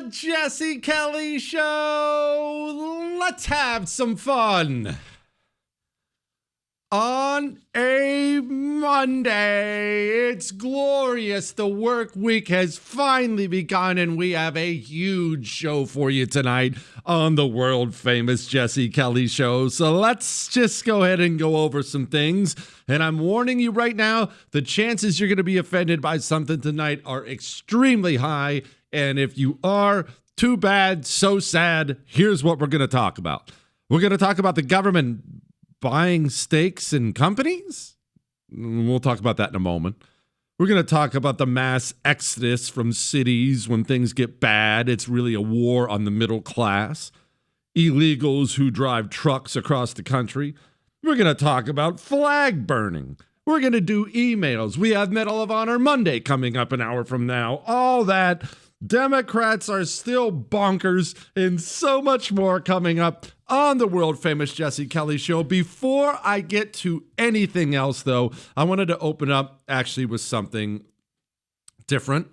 The Jesse Kelly Show. Let's have some fun. On a Monday, it's glorious. The work week has finally begun, and we have a huge show for you tonight on the world famous Jesse Kelly Show. So let's just go ahead and go over some things. And I'm warning you right now, the chances you're going to be offended by something tonight are extremely high. And if you are, too bad, so sad. Here's what we're going to talk about. We're going to talk about the government buying stakes in companies. We'll talk about that in a moment. We're going to talk about the mass exodus from cities when things get bad. It's really a war on the middle class. Illegals who drive trucks across the country. We're going to talk about flag burning. We're going to do emails. We have Medal of Honor Monday coming up an hour from now. All that. Democrats are still bonkers, and so much more coming up on the world famous Jesse Kelly Show. Before I get to anything else, though, I wanted to open up actually with something different.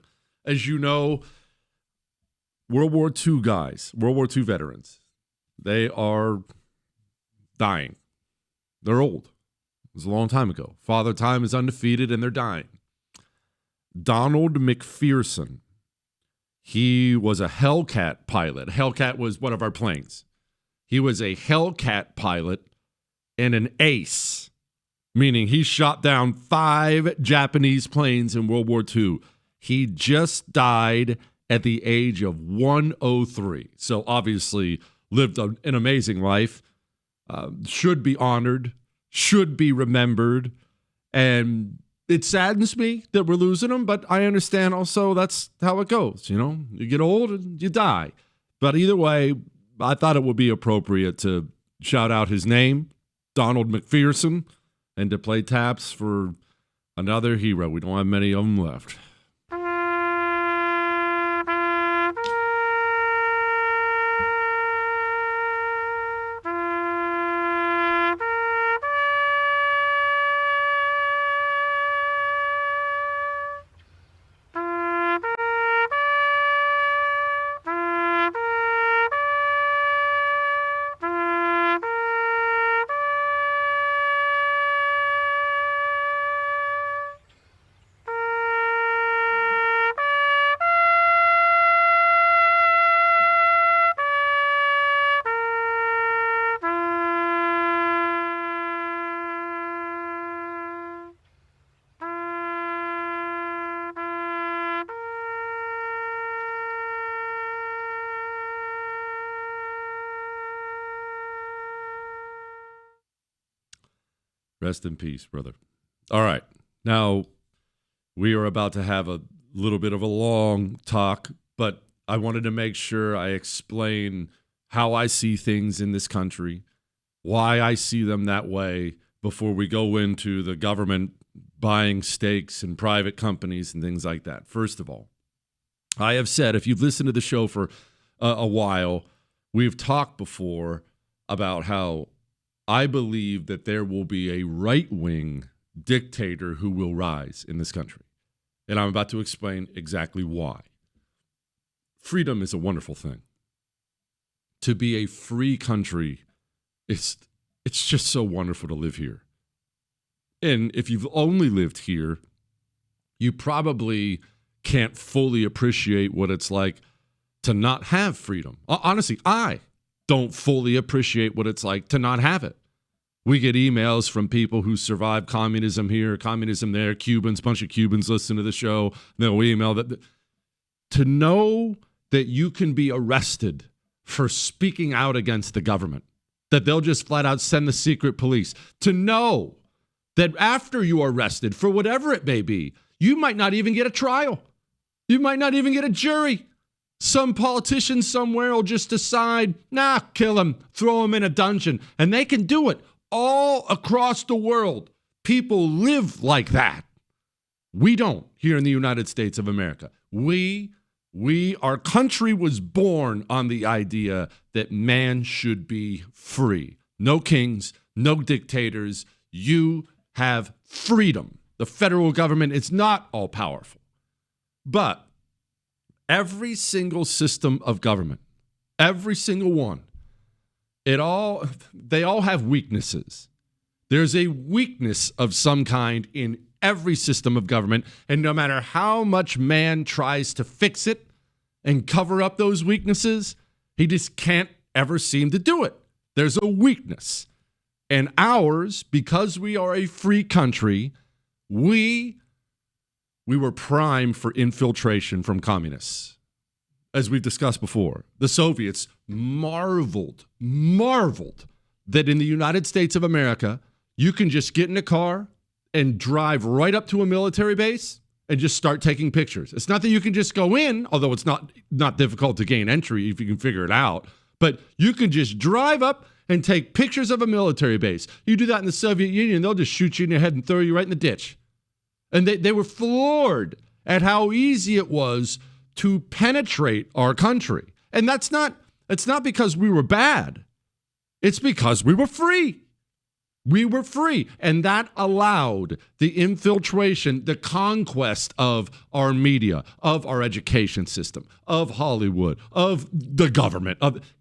As you know, World War II guys, World War II veterans, they are dying. They're old. It was a long time ago. Father Time is undefeated, and they're dying. Donald McPherson. He was a Hellcat pilot. Hellcat was one of our planes. He was a Hellcat pilot and an ace, meaning he shot down 5 Japanese planes in World War II. He just died at the age of 103. So obviously lived an amazing life, should be honored, should be remembered, and it saddens me that we're losing him, but I understand also that's how it goes. You know, you get old and you die. But either way, I thought it would be appropriate to shout out his name, Donald McPherson, and to play taps for another hero. We don't have many of them left. Rest in peace, brother. All right. Now, we are about to have a little bit of a long talk, but I wanted to make sure I explain how I see things in this country, why I see them that way before we go into the government buying stakes in private companies and things like that. First of all, I have said, if you've listened to the show for a while, we've talked before about how I believe that there will be a right-wing dictator who will rise in this country. And I'm about to explain exactly why. Freedom is a wonderful thing. To be a free country, it's just so wonderful to live here. And if you've only lived here, you probably can't fully appreciate what it's like to not have freedom. Honestly, I don't fully appreciate what it's like to not have it. We get emails from people who survived communism here, communism there, Cubans, bunch of Cubans listen to the show. They'll email that. To know that you can be arrested for speaking out against the government, that they'll just flat out send the secret police. To know that after you are arrested, for whatever it may be, you might not even get a trial. You might not even get a jury. Some politician somewhere will just decide, nah, kill him, throw him in a dungeon. And they can do it all across the world. People live like that. We don't here in the United States of America. Our country was born on the idea that man should be free. No kings, no dictators. You have freedom. The federal government is not all powerful. But Every single system of government, every single one, they all have weaknesses. There's a weakness of some kind in every system of government, and no matter how much man tries to fix it and cover up those weaknesses, he just can't ever seem to do it. There's a weakness. And ours, because we are a free country, we were primed for infiltration from communists. As we've discussed before, the Soviets marveled that in the United States of America, you can just get in a car and drive right up to a military base and just start taking pictures. It's not that you can just go in, although it's not difficult to gain entry if you can figure it out, but you can just drive up and take pictures of a military base. You do that in the Soviet Union, they'll just shoot you in the head and throw you right in the ditch. And they were floored at how easy it was to penetrate our country. And it's not because we were bad. It's because we were free. We were free. And that allowed the infiltration, the conquest of our media, of our education system, of Hollywood, of the government.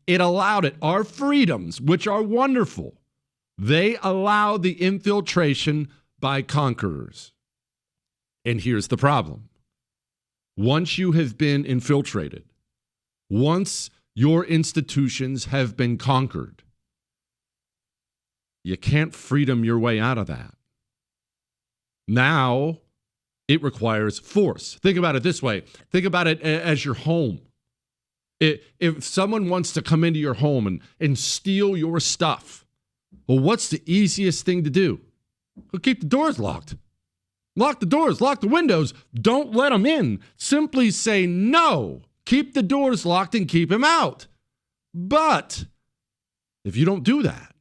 It allowed it. Our freedoms, which are wonderful, they allow the infiltration by conquerors. And here's the problem. Once you have been infiltrated, once your institutions have been conquered, you can't freedom your way out of that. Now, it requires force. Think about it this way. Think about it as your home. If someone wants to come into your home and steal your stuff, well, what's the easiest thing to do? Well, keep the doors locked. Lock the doors, lock the windows. Don't let them in. Simply say no. Keep the doors locked and keep him out. But if you don't do that,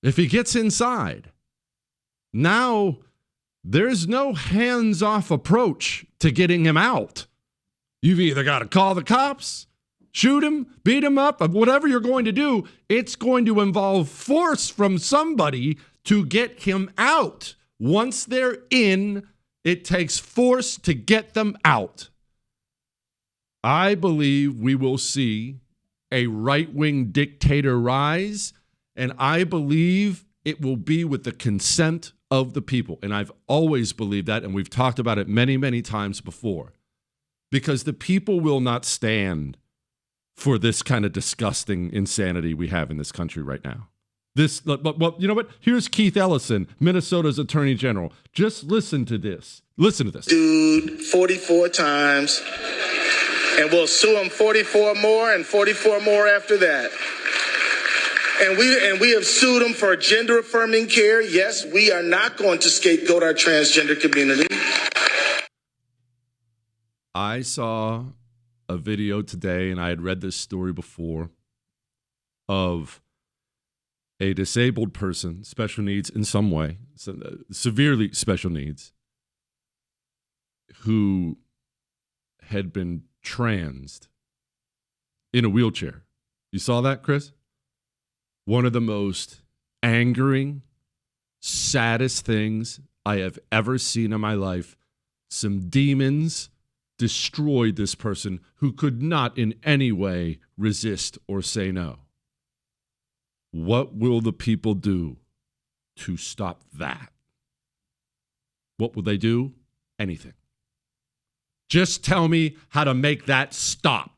if he gets inside, now there's no hands-off approach to getting him out. You've either got to call the cops, shoot him, beat him up, whatever you're going to do, it's going to involve force from somebody to get him out. Once they're in, it takes force to get them out. I believe we will see a right-wing dictator rise, and I believe it will be with the consent of the people. And I've always believed that, and we've talked about it many, many times before, because the people will not stand for this kind of disgusting insanity we have in this country right now. Well, you know what? Here's Keith Ellison, Minnesota's Attorney General. Just listen to this. Listen to this. Dude, 44 times, and we'll sue him 44 more and 44 more after that. And we have sued him for gender-affirming care. Yes, we are not going to scapegoat our transgender community. I saw a video today, and I had read this story before, of a disabled person, special needs in some way, severely special needs, who had been transed in a wheelchair. You saw that, Chris? One of the most angering, saddest things I have ever seen in my life. Some demons destroyed this person who could not in any way resist or say no. What will the people do to stop that? What will they do? Anything. Just tell me how to make that stop.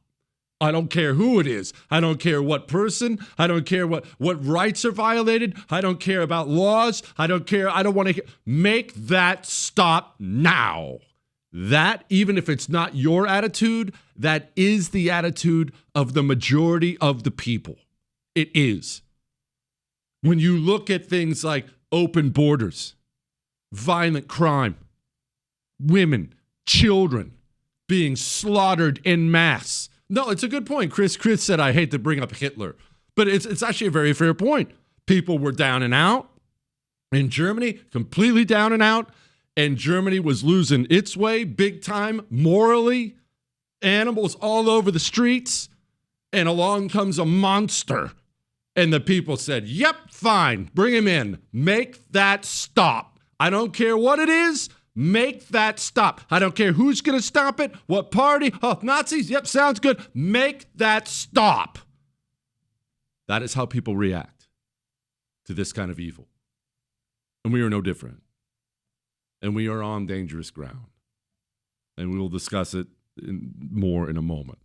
I don't care who it is. I don't care what person. I don't care what rights are violated. I don't care about laws. I don't care. I don't want to make that stop now. That, even if it's not your attitude, that is the attitude of the majority of the people. It is. When you look at things like open borders, violent crime, women, children being slaughtered en masse. No, it's a good point. Chris said, I hate to bring up Hitler, but it's actually a very fair point. People were down and out. In Germany, completely down and out. And Germany was losing its way big time, morally. Animals all over the streets. And along comes a monster. And the people said, yep, fine, bring him in. Make that stop. I don't care what it is. Make that stop. I don't care who's going to stop it, what party. Oh, Nazis. Yep, sounds good. Make that stop. That is how people react to this kind of evil. And we are no different. And we are on dangerous ground. And we will discuss it more in a moment.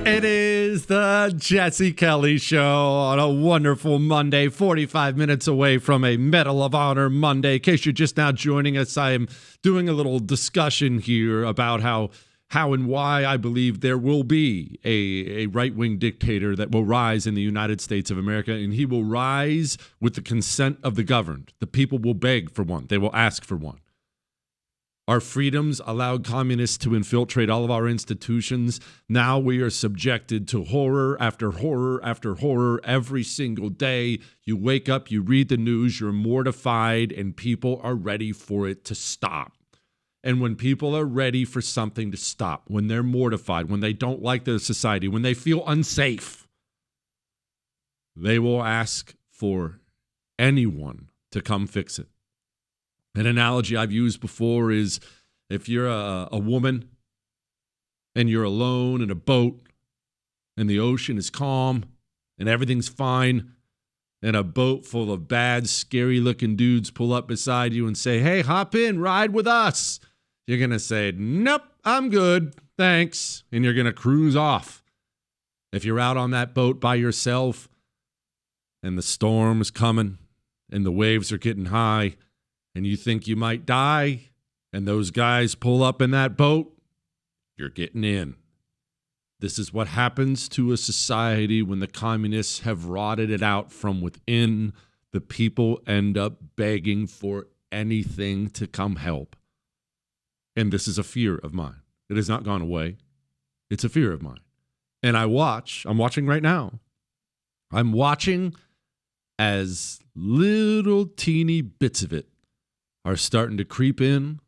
It is the Jesse Kelly Show on a wonderful Monday, 45 minutes away from a Medal of Honor Monday. In case you're just now joining us, I am doing a little discussion here about how and why I believe there will be a right-wing dictator that will rise in the United States of America, and he will rise with the consent of the governed. The people will beg for one. They will ask for one. Our freedoms allowed communists to infiltrate all of our institutions. Now we are subjected to horror after horror after horror every single day. You wake up, you read the news, you're mortified, and people are ready for it to stop. And when people are ready for something to stop, when they're mortified, when they don't like their society, when they feel unsafe, they will ask for anyone to come fix it. An analogy I've used before is if you're a woman and you're alone in a boat and the ocean is calm and everything's fine and a boat full of bad, scary-looking dudes pull up beside you and say, hey, hop in, ride with us. You're going to say, nope, I'm good, thanks, and you're going to cruise off. If you're out on that boat by yourself and the storm is coming and the waves are getting high, and you think you might die, and those guys pull up in that boat, you're getting in. This is what happens to a society when the communists have rotted it out from within. The people end up begging for anything to come help. And this is a fear of mine. It has not gone away. It's a fear of mine. And I'm watching right now. I'm watching as little teeny bits of it are starting to creep in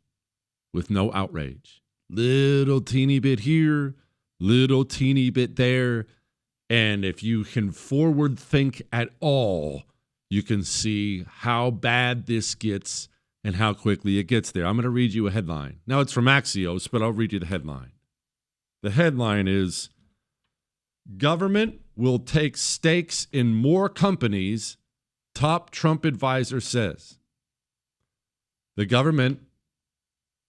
with no outrage. Little teeny bit here, little teeny bit there. And if you can forward think at all, you can see how bad this gets and how quickly it gets there. I'm going to read you a headline. Now, it's from Axios, but I'll read you the headline. The headline is, government will take stakes in more companies, top Trump advisor says. The government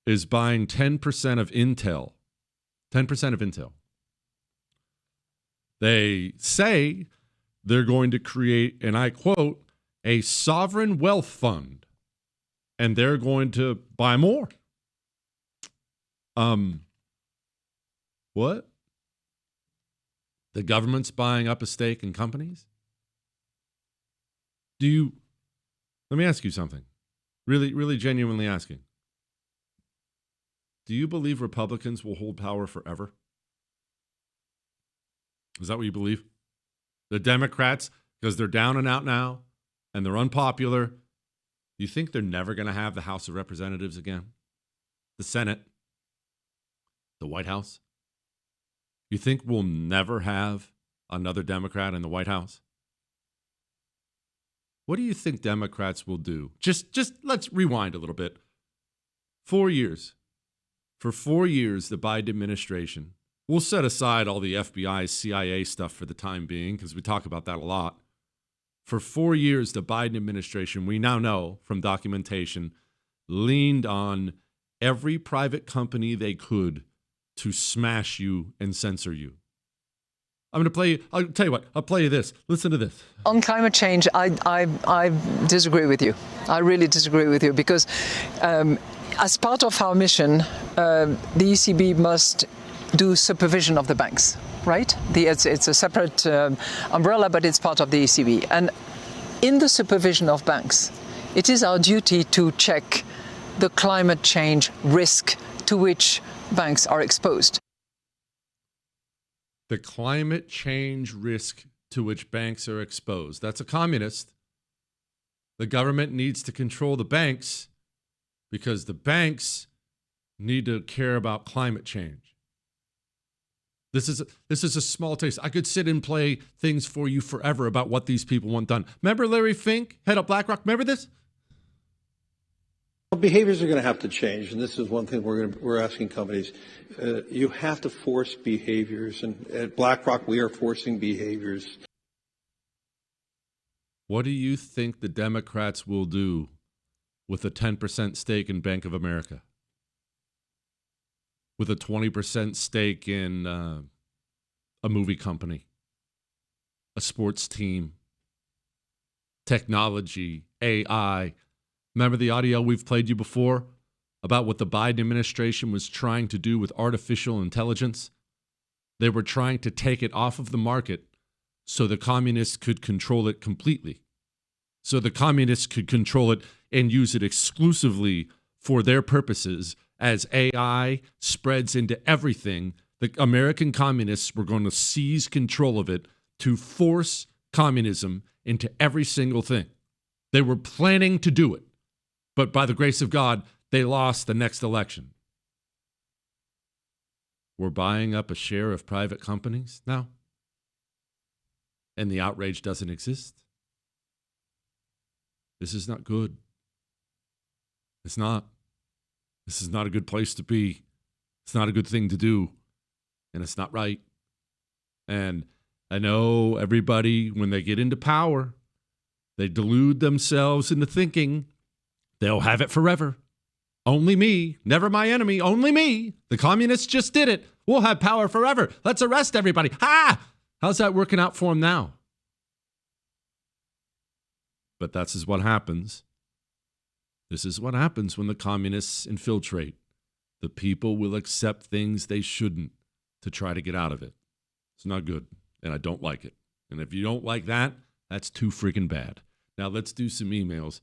is buying 10% of Intel. 10% of Intel. They say they're going to create, and I quote, a sovereign wealth fund, and they're going to buy more. What? The government's buying up a stake in companies? Let me ask you something. Really, really genuinely asking. Do you believe Republicans will hold power forever? Is that what you believe? The Democrats, because they're down and out now, and they're unpopular, do you think they're never going to have the House of Representatives again? The Senate? The White House? You think we'll never have another Democrat in the White House? What do you think Democrats will do? Just let's rewind a little bit. 4 years. For 4 years, the Biden administration, we'll set aside all the FBI, CIA stuff for the time being, because we talk about that a lot. For 4 years, the Biden administration, we now know from documentation, leaned on every private company they could to smash you and censor you. I'll tell you what, I'll play you this. Listen to this. On climate change, I disagree with you. I really disagree with you because as part of our mission, the ECB must do supervision of the banks, right? It's a separate umbrella, but it's part of the ECB. And in the supervision of banks, it is our duty to check the climate change risk to which banks are exposed. The climate change risk to which banks are exposed. That's a communist. The government needs to control the banks because the banks need to care about climate change. This is a small taste. I could sit and play things for you forever about what these people want done. Remember Larry Fink, head of BlackRock? Remember this? Well, behaviors are going to have to change, and this is one thing we're asking companies. You have to force behaviors, and at BlackRock we are forcing behaviors. What do you think the Democrats will do with a 10% stake in Bank of America? With a 20% stake in a movie company, a sports team, technology, AI. Remember the audio we've played you before about what the Biden administration was trying to do with artificial intelligence? They were trying to take it off of the market so the communists could control it completely. So the communists could control it and use it exclusively for their purposes. As AI spreads into everything, the American communists were going to seize control of it to force communism into every single thing. They were planning to do it, but by the grace of God, they lost the next election. We're buying up a share of private companies now, and the outrage doesn't exist. This is not good. It's not. This is not a good place to be. It's not a good thing to do. And it's not right. And I know everybody, when they get into power, they delude themselves into thinking they'll have it forever. Only me, never my enemy, only me. The communists just did it. We'll have power forever. Let's arrest everybody. Ha! How's that working out for them now? But that's what happens. This is what happens when the communists infiltrate. The people will accept things they shouldn't to try to get out of it. It's not good, and I don't like it. And if you don't like that, that's too freaking bad. Now let's do some emails.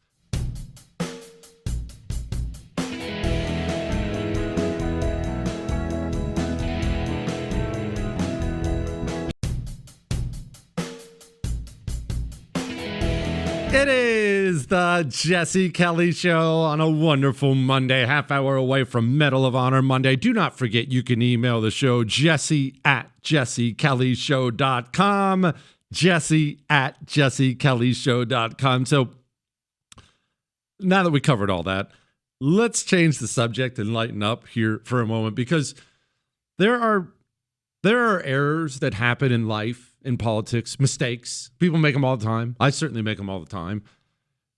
It is the Jesse Kelly Show on a wonderful Monday, half hour away from Medal of Honor Monday. Do not forget you can email the show, jesse@jessekellyshow.com, jesse@jessekellyshow.com. So now that we covered all that, let's change the subject and lighten up here for a moment, because there are errors that happen in life, in politics, mistakes. People make them all the time. I certainly make them all the time.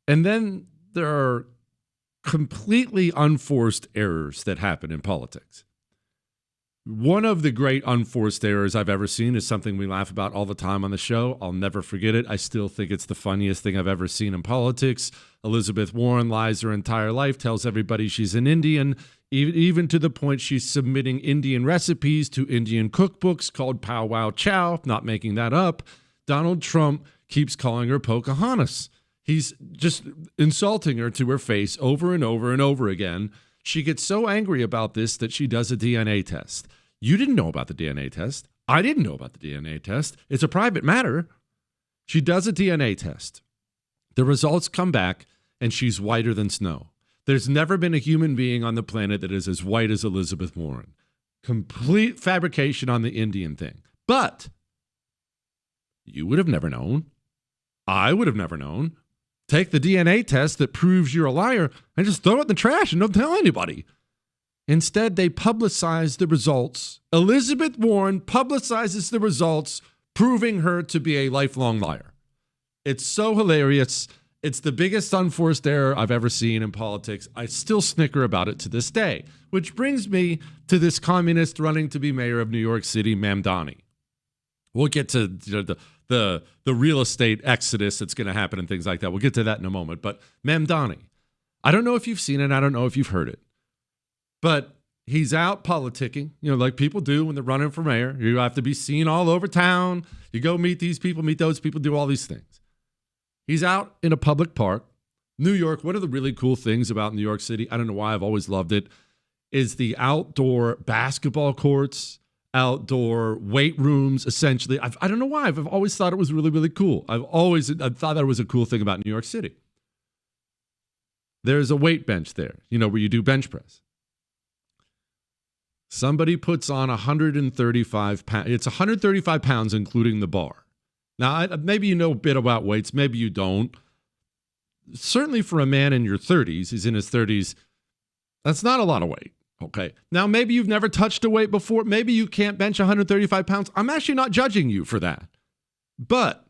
And then there are completely unforced errors that happen in politics. One of the great unforced errors I've ever seen is something we laugh about all the time on the show. I'll never forget it. I still think it's the funniest thing I've ever seen in politics. Elizabeth Warren lies her entire life, tells everybody she's an Indian, even to the point she's submitting Indian recipes to Indian cookbooks called Pow Wow Chow, not making that up. Donald Trump keeps calling her Pocahontas. He's just insulting her to her face over and over and over again. She gets so angry about this that she does a DNA test. You didn't know about the DNA test. I didn't know about the DNA test. It's a private matter. She does a DNA test. The results come back, and she's whiter than snow. There's never been a human being on the planet that is as white as Elizabeth Warren. Complete fabrication on the Indian thing. But you would have never known. I would have never known. Take the DNA test that proves you're a liar and just throw it in the trash and don't tell anybody. Instead, they publicize the results. Elizabeth Warren publicizes the results, proving her to be a lifelong liar. It's so hilarious. It's the biggest unforced error I've ever seen in politics. I still snicker about it to this day, which brings me to this communist running to be mayor of New York City, Mamdani. We'll get to the real estate exodus that's going to happen and things like that. We'll get to that in a moment. But Mamdani, I don't know if you've seen it. I don't know if you've heard it. But he's out politicking, like people do when they're running for mayor. You have to be seen all over town. You go meet these people, meet those people, do all these things. He's out in a public park. New York, one of the really cool things about New York City, I don't know why I've always loved it, is the outdoor basketball courts, outdoor weight rooms, essentially. I don't know why. I've always thought it was really, really cool. I've thought that was a cool thing about New York City. There's a weight bench there, where you do bench press. Somebody puts on 135 pounds. It's 135 pounds, including the bar. Now, maybe you know a bit about weights. Maybe you don't. Certainly for a man in your 30s, he's in his 30s, that's not a lot of weight. Okay. Now, maybe you've never touched a weight before. Maybe you can't bench 135 pounds. I'm actually not judging you for that. But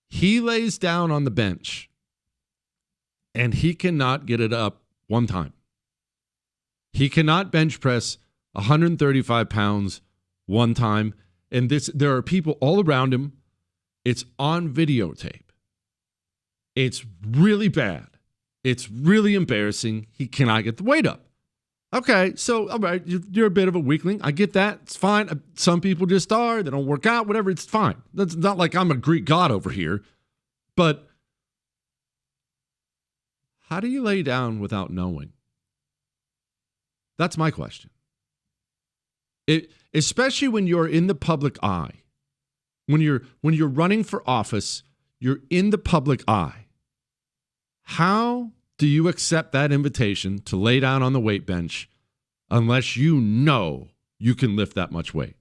he lays down on the bench and he cannot get it up one time. He cannot bench press 135 pounds one time. And there are people all around him. It's on videotape. It's really bad. It's really embarrassing. He cannot get the weight up. Okay, so, all right, you're a bit of a weakling. I get that. It's fine. Some people just are. They don't work out, whatever. It's fine. That's not like I'm a Greek god over here. But how do you lay down without knowing? That's my question. Especially when you're in the public eye. When you're running for office, you're in the public eye. How do you accept that invitation to lay down on the weight bench unless you know you can lift that much weight?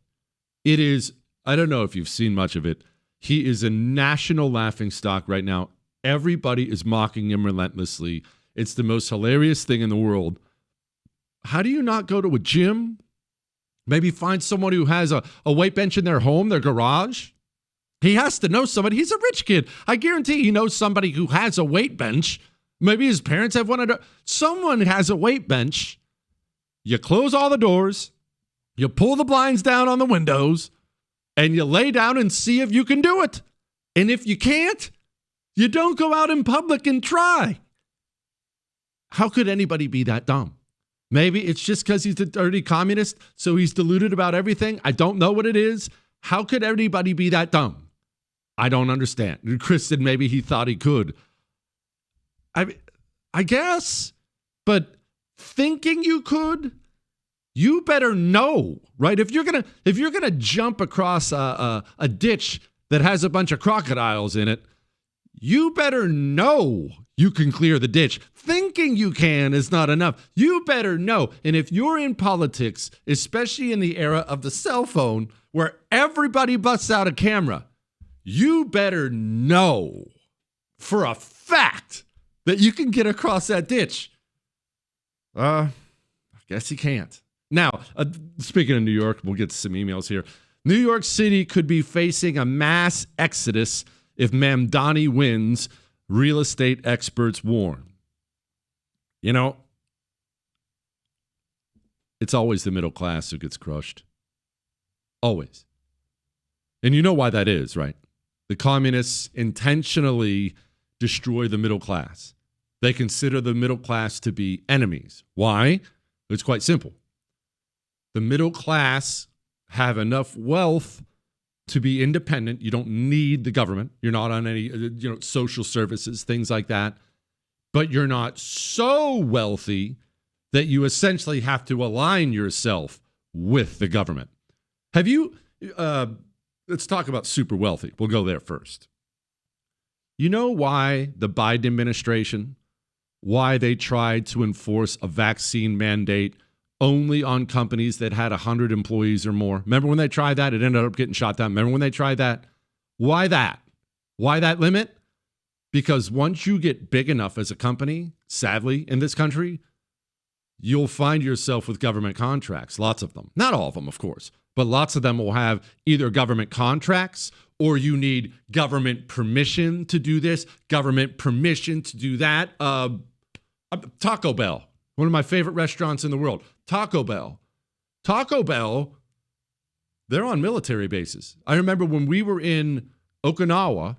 It is, I don't know if you've seen much of it. He is a national laughingstock right now. Everybody is mocking him relentlessly. It's the most hilarious thing in the world. How do you not go to a gym? Maybe find someone who has a weight bench in their home, their garage? He has to know somebody. He's a rich kid. I guarantee he knows somebody who has a weight bench. Maybe his parents have one. Someone has a weight bench. You close all the doors. You pull the blinds down on the windows. And you lay down and see if you can do it. And if you can't, you don't go out in public and try. How could anybody be that dumb? Maybe it's just because he's a dirty communist, so he's deluded about everything. I don't know what it is. How could anybody be that dumb? I don't understand. Chris said maybe he thought he could. I guess, but thinking you could, you better know, right? If you're gonna jump across a ditch that has a bunch of crocodiles in it, you better know you can clear the ditch. Thinking you can is not enough. You better know. And if you're in politics, especially in the era of the cell phone, where everybody busts out a camera, you better know for a fact that you can get across that ditch. I guess he can't. Now, speaking of New York, we'll get to some emails here. New York City could be facing a mass exodus if Mamdani wins, real estate experts warn. You know, it's always the middle class who gets crushed. Always. And you know why that is, right? The communists intentionally destroy the middle class. They consider the middle class to be enemies. Why? It's quite simple. The middle class have enough wealth to be independent. You don't need the government. You're not on any, social services, things like that. But you're not so wealthy that you essentially have to align yourself with the government. Have you, let's talk about super wealthy. We'll go there first. You know why the Biden administration, why they tried to enforce a vaccine mandate only on companies that had 100 employees or more? Remember when they tried that? It ended up getting shot down. Remember when they tried that? Why that? Why that limit? Because once you get big enough as a company, sadly, in this country, you'll find yourself with government contracts, lots of them. Not all of them, of course, but lots of them will have either government contracts or you need government permission to do this, government permission to do that. Taco Bell, one of my favorite restaurants in the world. Taco Bell, they're on military bases. I remember when we were in Okinawa,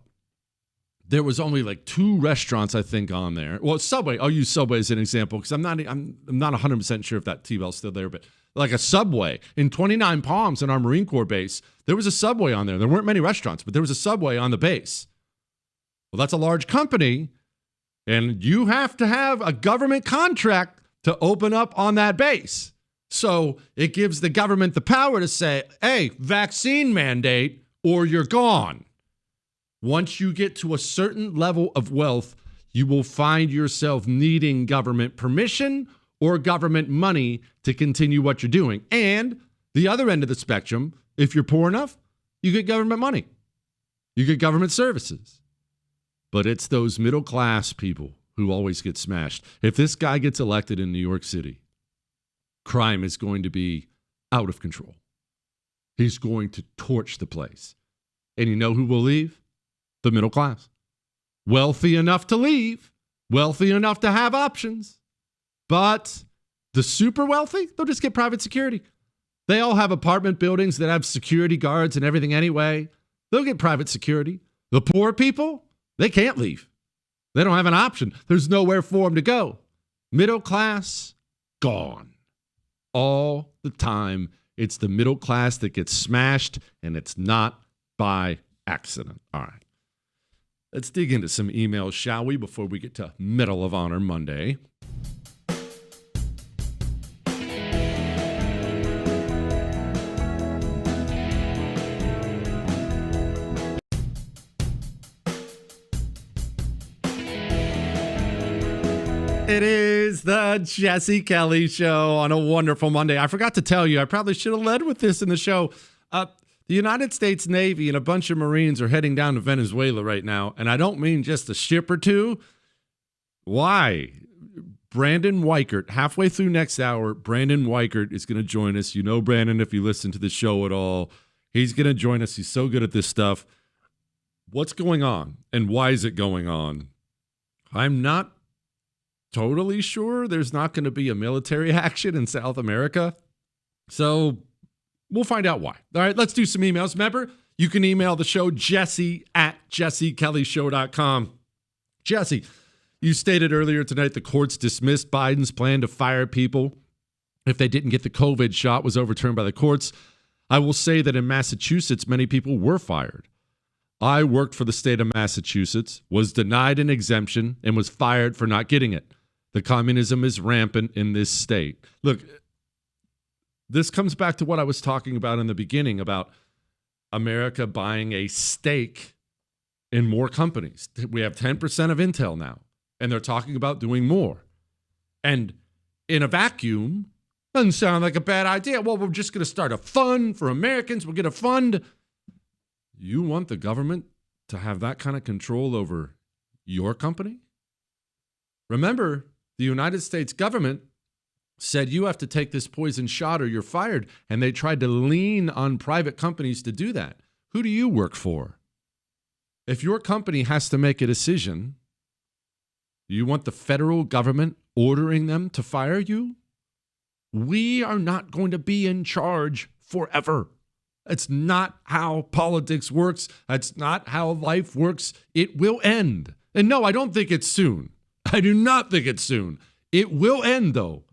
there was only like 2 restaurants, I think, on there. Well, Subway. I'll use Subway as an example because I'm not 100% sure if that T-Bell's still there, but like a Subway in 29 Palms in our Marine Corps base, there was a Subway on there. There weren't many restaurants, but there was a Subway on the base. Well, that's a large company, and you have to have a government contract to open up on that base. So it gives the government the power to say, hey, vaccine mandate or you're gone. Once you get to a certain level of wealth, you will find yourself needing government permission or government money to continue what you're doing. And the other end of the spectrum, if you're poor enough, you get government money. You get government services. But it's those middle class people who always get smashed. If this guy gets elected in New York City, crime is going to be out of control. He's going to torch the place. And you know who will leave? The middle class. Wealthy enough to leave, wealthy enough to have options. But the super wealthy, they'll just get private security. They all have apartment buildings that have security guards and everything anyway. They'll get private security. The poor people, they can't leave. They don't have an option. There's nowhere for them to go. Middle class, gone. All the time, it's the middle class that gets smashed, and it's not by accident. All right. Let's dig into some emails, shall we, before we get to Medal of Honor Monday. It is the Jesse Kelly Show on a wonderful Monday. I forgot to tell you, I probably should have led with this in the show. The United States Navy and a bunch of Marines are heading down to Venezuela right now, and I don't mean just a ship or two. Why? Brandon Weichert, halfway through next hour, Brandon Weichert is going to join us. You know Brandon if you listen to the show at all. He's going to join us. He's so good at this stuff. What's going on, and why is it going on? I'm not totally sure there's not going to be a military action in South America. So we'll find out why. All right, let's do some emails. Remember, you can email the show, jesse@jessekellyshow.com. Jesse, you stated earlier tonight the courts dismissed Biden's plan to fire people if they didn't get the COVID shot was overturned by the courts. I will say that in Massachusetts, many people were fired. I worked for the state of Massachusetts, was denied an exemption, and was fired for not getting it. The communism is rampant in this state. Look, this comes back to what I was talking about in the beginning about America buying a stake in more companies. We have 10% of Intel now, and they're talking about doing more. And in a vacuum, doesn't sound like a bad idea. Well, we're just going to start a fund for Americans. We'll get a fund. You want the government to have that kind of control over your company? Remember, the United States government said you have to take this poison shot or you're fired, and they tried to lean on private companies to do that. Who do you work for? If your company has to make a decision, do you want the federal government ordering them to fire you? We are not going to be in charge forever. That's not how politics works. That's not how life works. It will end. And no, I don't think it's soon. I do not think it's soon. It will end, though.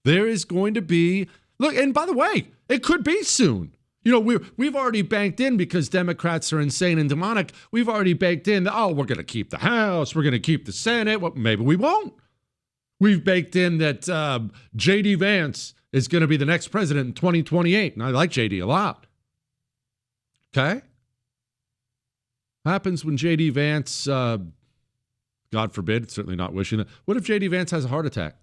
There is going to be, look, and by the way, it could be soon. You know, we've already banked in because Democrats are insane and demonic. We've already banked in, we're going to keep the House. We're going to keep the Senate. Well, maybe we won't. We've baked in that J.D. Vance is going to be the next president in 2028. And I like J.D. a lot. Okay? Happens when J.D. Vance, God forbid, certainly not wishing it. What if J.D. Vance has a heart attack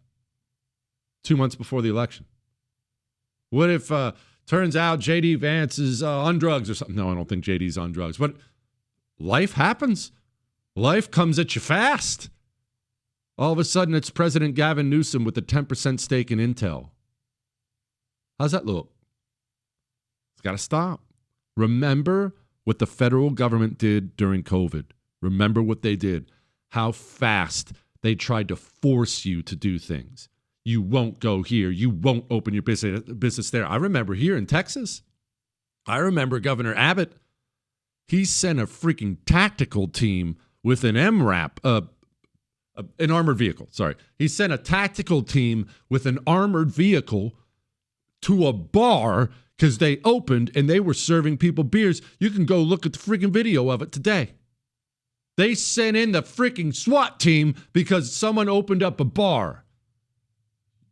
2 months before the election? What if turns out J.D. Vance is on drugs or something? No, I don't think J.D.'s on drugs. But life happens. Life comes at you fast. All of a sudden, it's President Gavin Newsom with a 10% stake in Intel. How's that look? It's got to stop. Remember what the federal government did during COVID. Remember what they did. How fast they tried to force you to do things. You won't go here. You won't open your business there. I remember here in Texas, I remember Governor Abbott, he sent a freaking tactical team with an MRAP, an armored vehicle. Sorry. He sent a tactical team with an armored vehicle to a bar because they opened and they were serving people beers. You can go look at the freaking video of it today. They sent in the freaking SWAT team because someone opened up a bar.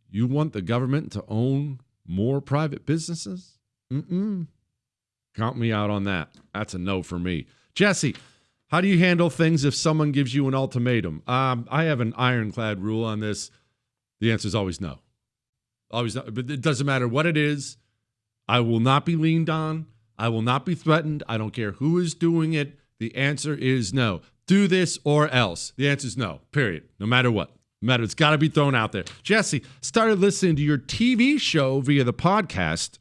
You want the government to own more private businesses? Count me out on that. That's a no for me. Jesse, how do you handle things if someone gives you an ultimatum? I have an ironclad rule on this. The answer is always no. Always, but it doesn't matter what it is. I will not be leaned on. I will not be threatened. I don't care who is doing it. The answer is no. Do this or else. The answer is no, period. No matter what. No matter, it's got to be thrown out there. Jesse, started listening to your TV show via the podcast.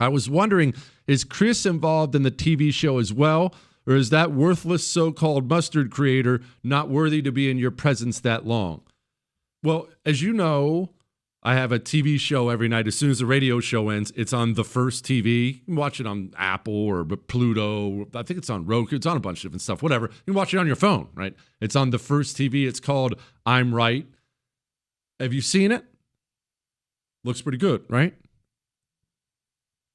I was wondering, is Chris involved in the TV show as well? Or is that worthless so-called mustard creator not worthy to be in your presence that long? Well, as you know, I have a TV show every night. As soon as the radio show ends, it's on the First TV. You can watch it on Apple or Pluto. I think it's on Roku. It's on a bunch of different stuff, whatever. You can watch it on your phone, right? It's on the First TV. It's called I'm Right. Have you seen it? Looks pretty good, right?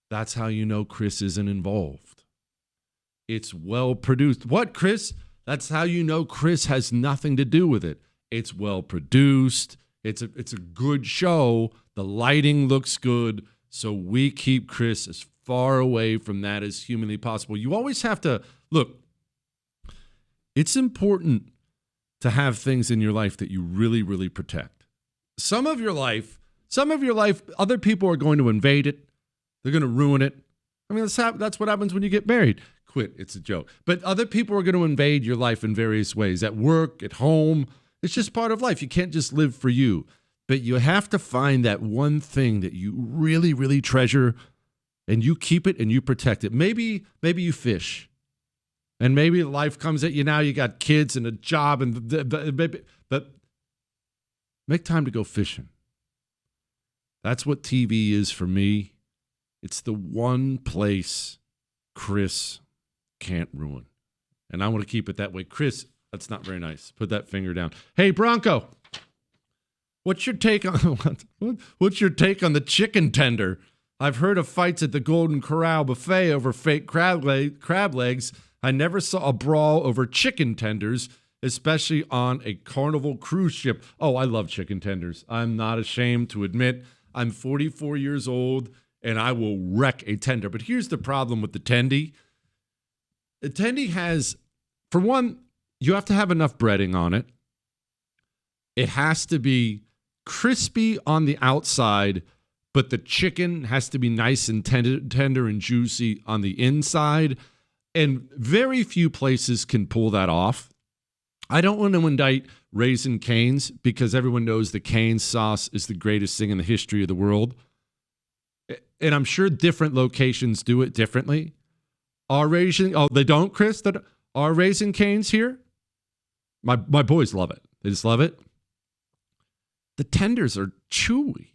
That's how you know Chris isn't involved. It's well produced. What, Chris? That's how you know Chris has nothing to do with it. It's well produced. It's a good show. The lighting looks good. So we keep Chris as far away from that as humanly possible. You always have to, look, it's important to have things in your life that you really, really protect. Some of your life, other people are going to invade it. They're going to ruin it. I mean, that's what happens when you get married. Quit. It's a joke. But other people are going to invade your life in various ways, at work, at home. It's just part of life. You can't just live for you. But you have to find that one thing that you really, really treasure, and you keep it and you protect it. Maybe you fish. And maybe life comes at you now. You got kids and a job, but make time to go fishing. That's what TV is for me. It's the one place Chris can't ruin. And I want to keep it that way. Chris, that's not very nice. Put that finger down. Hey, Bronco, what's your take on the chicken tender? I've heard of fights at the Golden Corral buffet over fake crab legs. I never saw a brawl over chicken tenders, especially on a Carnival cruise ship. Oh, I love chicken tenders. I'm not ashamed to admit I'm 44 years old and I will wreck a tender. But here's the problem with the tendy. The tendy has, for one, you have to have enough breading on it. It has to be crispy on the outside, but the chicken has to be nice and tender and juicy on the inside. And very few places can pull that off. I don't want to indict Raising Cane's because everyone knows the cane sauce is the greatest thing in the history of the world. And I'm sure different locations do it differently. They don't, Chris? Are Raising Cane's here? My boys love it. They just love it. The tenders are chewy.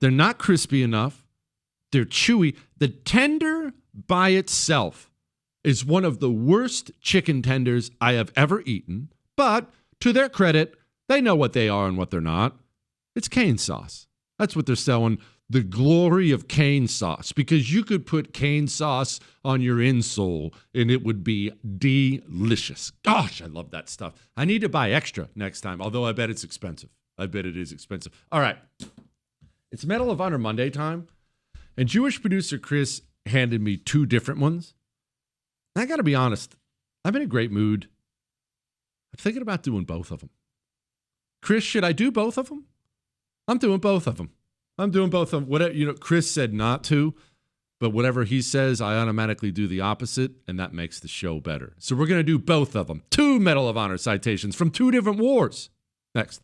They're not crispy enough. They're chewy. The tender by itself is one of the worst chicken tenders I have ever eaten. But to their credit, they know what they are and what they're not. It's cane sauce. That's what they're selling. The glory of cane sauce, because you could put cane sauce on your insole and it would be delicious. Gosh, I love that stuff. I need to buy extra next time, although I bet it's expensive. I bet it is expensive. All right. It's Medal of Honor Monday time, and Jewish producer Chris handed me two different ones. And I got to be honest, I'm in a great mood. I'm thinking about doing both of them. Chris, should I do both of them? I'm doing both of them. Whatever, Chris said not to, but whatever he says, I automatically do the opposite, and that makes the show better. So we're going to do both of them. Two Medal of Honor citations from two different wars. Next.